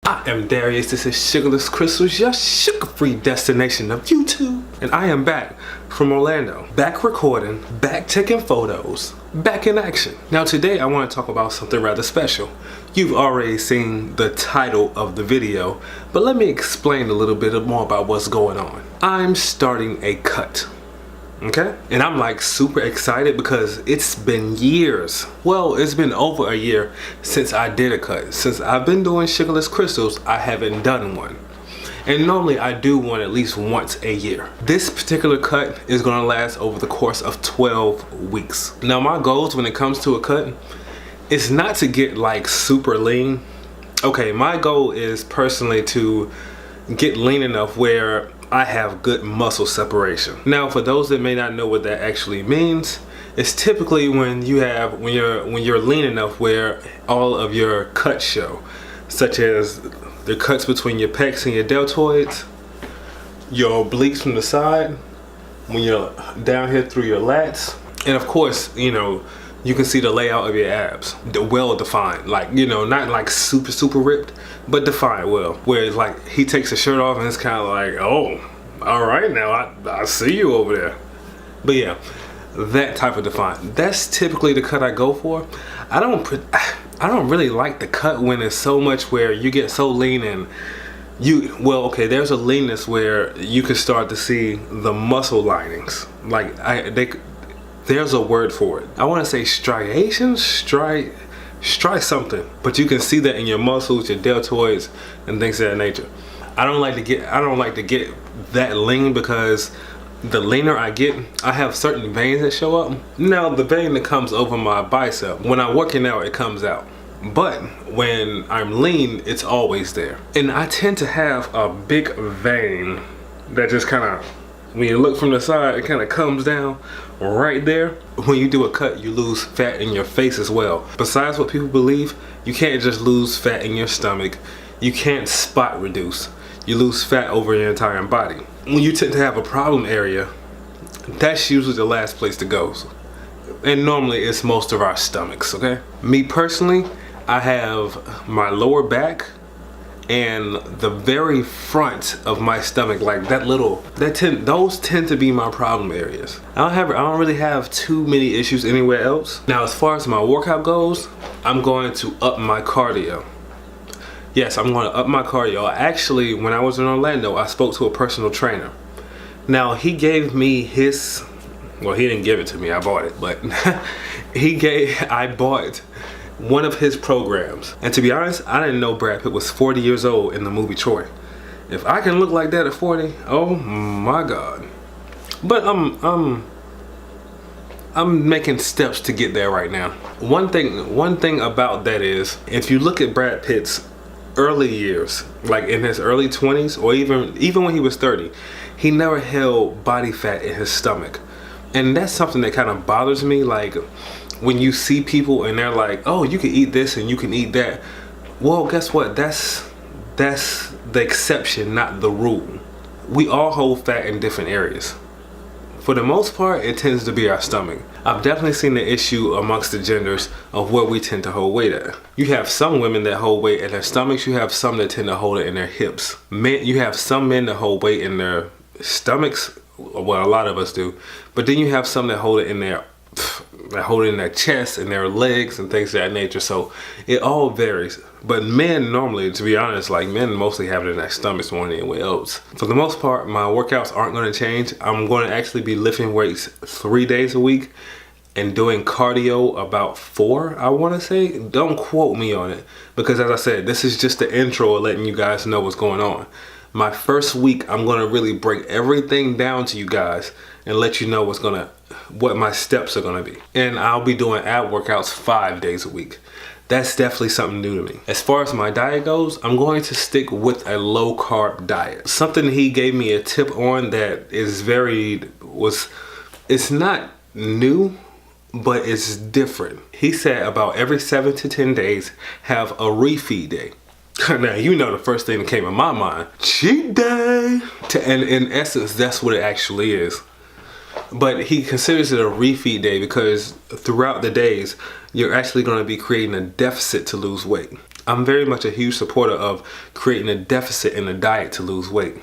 I am Darius, this is Sugarless Crystals, your sugar-free destination of YouTube. And I am back from Orlando. Back recording, back taking photos, back in action. Now today I want to talk about something rather special. You've already seen the title of the video, but let me explain a little bit more about what's going on. I'm starting a cut. Okay? And I'm like super excited because it's been years. Well, it's been over a year since I did a cut. Since I've been doing Sugarless Crystals, I haven't done one. And normally I do one at least once a year. This particular cut is gonna last over the course of 12 weeks. Now my goals when it comes to a cut is not to get like super lean. Okay, my goal is personally to get lean enough where I have good muscle separation. Now, for those that may not know what that actually means, it's typically when you're lean enough where all of your cuts show, such as the cuts between your pecs and your deltoids, your obliques from the side, when you're down here through your lats, and of course, you can see the layout of your abs, well defined, like, not like super ripped, but defined well. Where it's like he takes his shirt off and it's kind of like, oh, all right, now I see you over there. But yeah, that type of defined. That's typically the cut I go for. I don't really like the cut when it's so much where you get so lean and there's a leanness where you can start to see the muscle linings. Like there's a word for it. I want to say striations, something, but you can see that in your muscles, your deltoids, and things of that nature. I don't like to get that lean because the leaner I get, I have certain veins that show up. Now the vein that comes over my bicep, when I'm working out, it comes out. But when I'm lean, it's always there. And I tend to have a big vein that just kind of, when you look from the side, it kind of comes down right there. When you do a cut, you lose fat in your face as well. Besides what people believe, you can't just lose fat in your stomach. You can't spot reduce. You lose fat over your entire body. When you tend to have a problem area, that's usually the last place to go. And normally it's most of our stomachs, okay? Me personally, I have my lower back and the very front of my stomach, like those tend to be my problem areas. I don't really have too many issues anywhere else. Now, as far as my workout goes, I'm going to up my cardio. Yes, I'm going to up my cardio. Actually, when I was in Orlando, I spoke to a personal trainer. Now, he gave me he didn't give it to me, I bought it, but I bought one of his programs. And to be honest, I didn't know Brad Pitt was 40 years old in the movie Troy. If I can look like that at 40, oh my God. But I'm making steps to get there right now. One thing about that is, if you look at Brad Pitt's early years, like in his early 20s, or even when he was 30, he never held body fat in his stomach. And that's something that kind of bothers me. Like, when you see people and they're like, oh, you can eat this and you can eat that. Well, guess what? That's the exception, not the rule. We all hold fat in different areas. For the most part, it tends to be our stomach. I've definitely seen the issue amongst the genders of where we tend to hold weight at. You have some women that hold weight in their stomachs. You have some that tend to hold it in their hips. You have some men that hold weight in their stomachs. Well, a lot of us do. But then you have some that hold it in their chest and their legs and things of that nature. So it all varies. But men normally, to be honest, like men mostly have it in their stomachs more than anywhere else. For the most part, my workouts aren't going to change. I'm going to actually be lifting weights 3 days a week and doing cardio about 4, I want to say. Don't quote me on it, because as I said, this is just the intro, letting you guys know what's going on. My first week, I'm going to really break everything down to you guys and let you know what my steps are going to be. And I'll be doing ab workouts 5 days a week. That's definitely something new to me. As far as my diet goes, I'm going to stick with a low carb diet. Something he gave me a tip on that is it's not new, but it's different. He said about every 7 to 10 days, have a refeed day. Now, the first thing that came in my mind, cheat day. And in essence, that's what it actually is. But he considers it a refeed day because throughout the days, you're actually going to be creating a deficit to lose weight. I'm very much a huge supporter of creating a deficit in the diet to lose weight.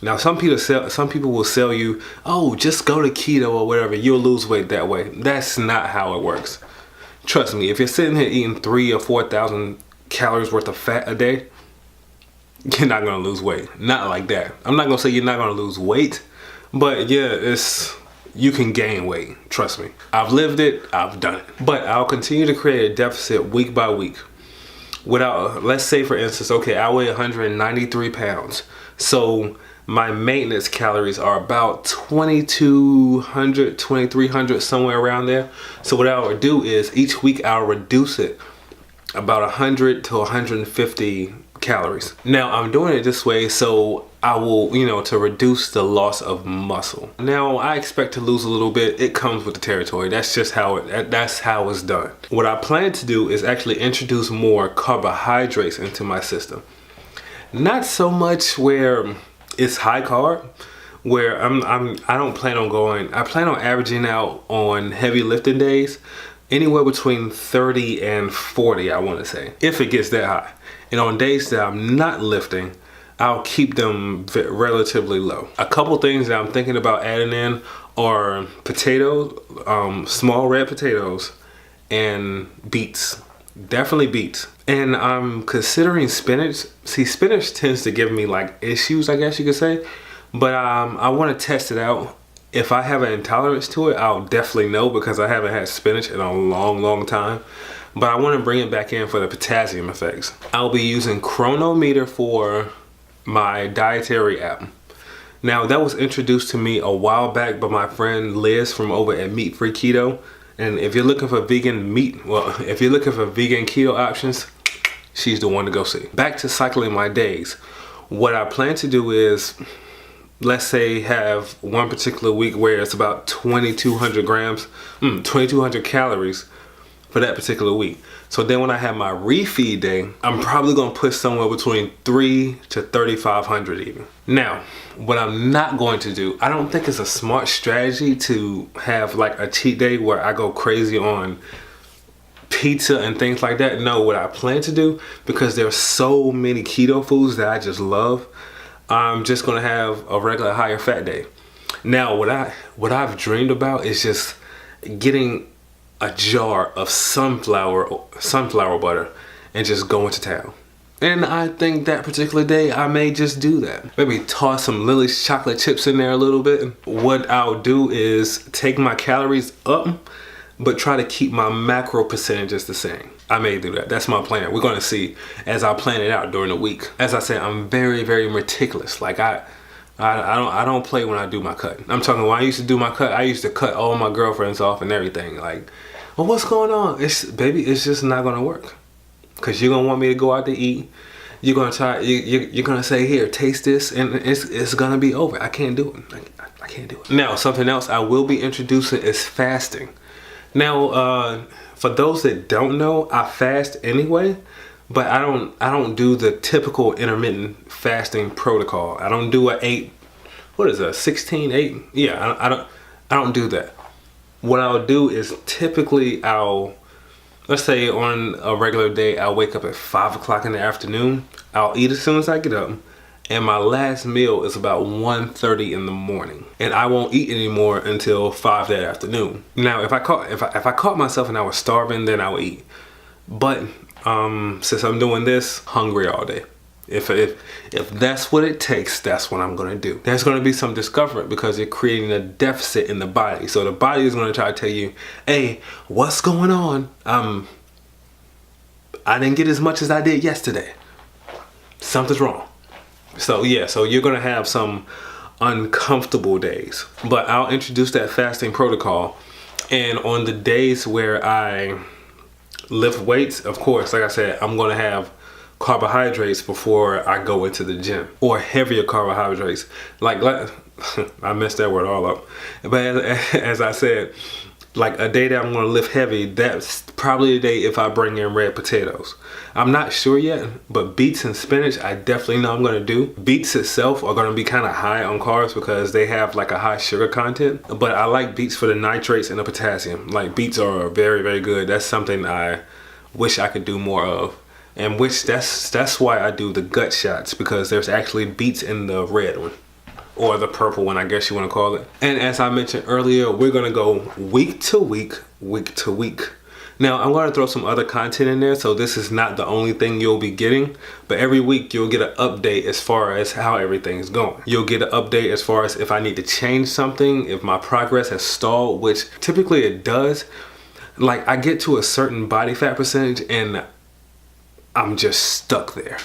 Now, some people will sell you, oh, just go to keto or whatever, you'll lose weight that way. That's not how it works. Trust me, if you're sitting here eating 3,000 or 4,000 calories worth of fat a day, you're not gonna lose weight. Not like that. I'm not gonna say you're not gonna lose weight, but yeah, you can gain weight. Trust me. I've lived it, I've done it. But I'll continue to create a deficit week by week. Without, let's say for instance, okay, I weigh 193 pounds. So my maintenance calories are about 2,200, 2,300, somewhere around there. So what I would do is each week I'll reduce it about 100 to 150 calories. Now I'm doing it this way so I will, to reduce the loss of muscle. Now I expect to lose a little bit. It comes with the territory. That's just how it's done. What I plan to do is actually introduce more carbohydrates into my system. Not so much where it's high carb, where I plan on averaging out on heavy lifting days anywhere between 30 and 40, I want to say, if it gets that high. And on days that I'm not lifting, I'll keep them relatively low. A couple things that I'm thinking about adding in are potatoes, small red potatoes, and beets. Definitely beets. And I'm considering spinach. See, spinach tends to give me like issues, I guess you could say. But I want to test it out. If I have an intolerance to it, I'll definitely know because I haven't had spinach in a long time. But I want to bring it back in for the potassium effects. I'll be using Chronometer for my dietary app. Now that was introduced to me a while back by my friend Liz from over at Meat Free Keto. And if you're looking for vegan keto options, she's the one to go see. Back to cycling my days. What I plan to do is, let's say have one particular week where it's about 2,200 calories for that particular week. So then when I have my refeed day, I'm probably gonna put somewhere between 3 to 3,500 even. Now, what I'm not going to do, I don't think it's a smart strategy to have like a cheat day where I go crazy on pizza and things like that. No, what I plan to do, because there's so many keto foods that I just love, I'm just gonna have a regular higher fat day. Now, what I've dreamed about is just getting a jar of sunflower butter and just going to town. And I think that particular day I may just do that. Maybe toss some Lily's chocolate chips in there a little bit. What I'll do is take my calories up, but try to keep my macro percentages the same. I may do that. That's my plan. We're going to see as I plan it out during the week. As I said, I'm very, very meticulous. Like I don't play when I do my cut. I'm talking when I used to do my cut, I used to cut all my girlfriends off and everything. Like, well, what's going on? It's just not gonna work. Cause you're gonna want me to go out to eat. You're gonna try. You're gonna say, here, taste this, and it's gonna be over. I can't do it. I can't do it. Now, something else I will be introducing is fasting. Now, for those that don't know, I fast anyway. But I don't do the typical intermittent fasting protocol. I don't do 16-8? Yeah, I don't do that. What I'll do is typically let's say on a regular day, I'll wake up at 5 o'clock in the afternoon. I'll eat as soon as I get up. And my last meal is about 1:30 in the morning. And I won't eat anymore until 5 that afternoon. Now, if I caught myself and I was starving, then I would eat. But since I'm doing this, hungry all day. If that's what it takes, that's what I'm gonna do. There's gonna be some discomfort because you're creating a deficit in the body. So the body is gonna try to tell you, hey, what's going on? I didn't get as much as I did yesterday. Something's wrong. So yeah, so you're gonna have some uncomfortable days. But I'll introduce that fasting protocol. And on the days where I lift weights, of course, like I said, I'm gonna have carbohydrates before I go into the gym, or heavier carbohydrates. Like I messed that word all up. But as I said, like a day that I'm gonna lift heavy, that's probably the day if I bring in red potatoes. I'm not sure yet, but beets and spinach, I definitely know I'm gonna do. Beets itself are gonna be kind of high on carbs because they have like a high sugar content. But I like beets for the nitrates and the potassium. Like beets are very, very good. That's something I wish I could do more of. and which that's why I do the gut shots, because there's actually beets in the red one, or the purple one, I guess you want to call it. And as I mentioned earlier, we're gonna go week to week, week to week. Now I'm going to throw some other content in there, so this is not the only thing you'll be getting, but every week you'll get an update as far as how everything's going. You'll get an update as far as if I need to change something, if my progress has stalled, which typically it does. Like, I get to a certain body fat percentage and I'm just stuck there.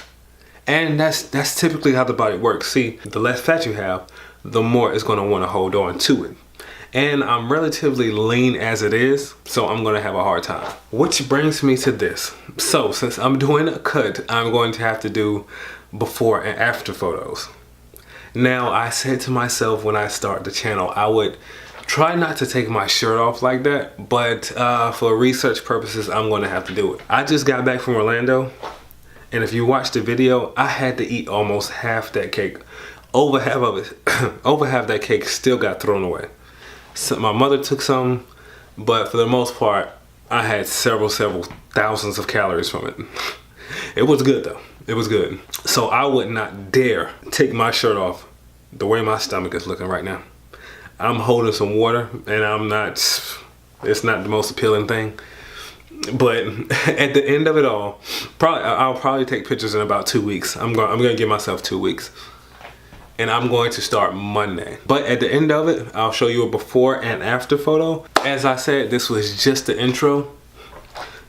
And that's typically how the body works. See, the less fat you have, the more it's going to want to hold on to it. And I'm relatively lean as it is, so I'm gonna have a hard time. Which brings me to this. So since I'm doing a cut, I'm going to have to do before and after photos. Now, I said to myself when I start the channel, I would try not to take my shirt off like that, but for research purposes, I'm gonna have to do it. I just got back from Orlando, and if you watch the video, I had to eat almost half that cake. Over half of it, over half that cake still got thrown away. So my mother took some, but for the most part, I had several thousands of calories from it. It was good though, it was good. So I would not dare take my shirt off the way my stomach is looking right now. I'm holding some water and it's not the most appealing thing. But at the end of it all, I'll probably take pictures in about 2 weeks. I'm gonna give myself 2 weeks. And I'm going to start Monday. But at the end of it, I'll show you a before and after photo. As I said, this was just the intro.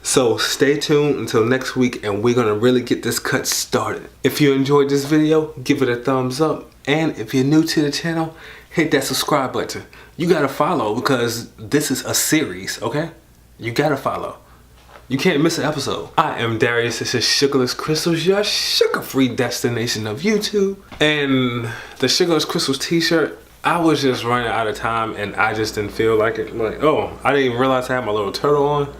So stay tuned until next week and we're gonna really get this cut started. If you enjoyed this video, give it a thumbs up. And if you're new to the channel, hit that subscribe button. You gotta follow because this is a series, okay? You gotta follow. You can't miss an episode. I am Darius, this is Sugarless Crystals, your sugar-free destination of YouTube. And the Sugarless Crystals t-shirt, I was just running out of time and I just didn't feel like it. Like, oh, I didn't even realize I had my little turtle on.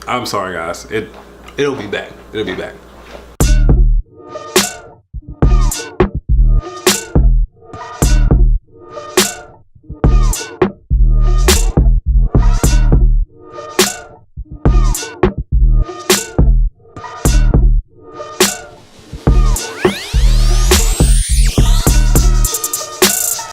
I'm sorry guys, it'll be back, it'll be back.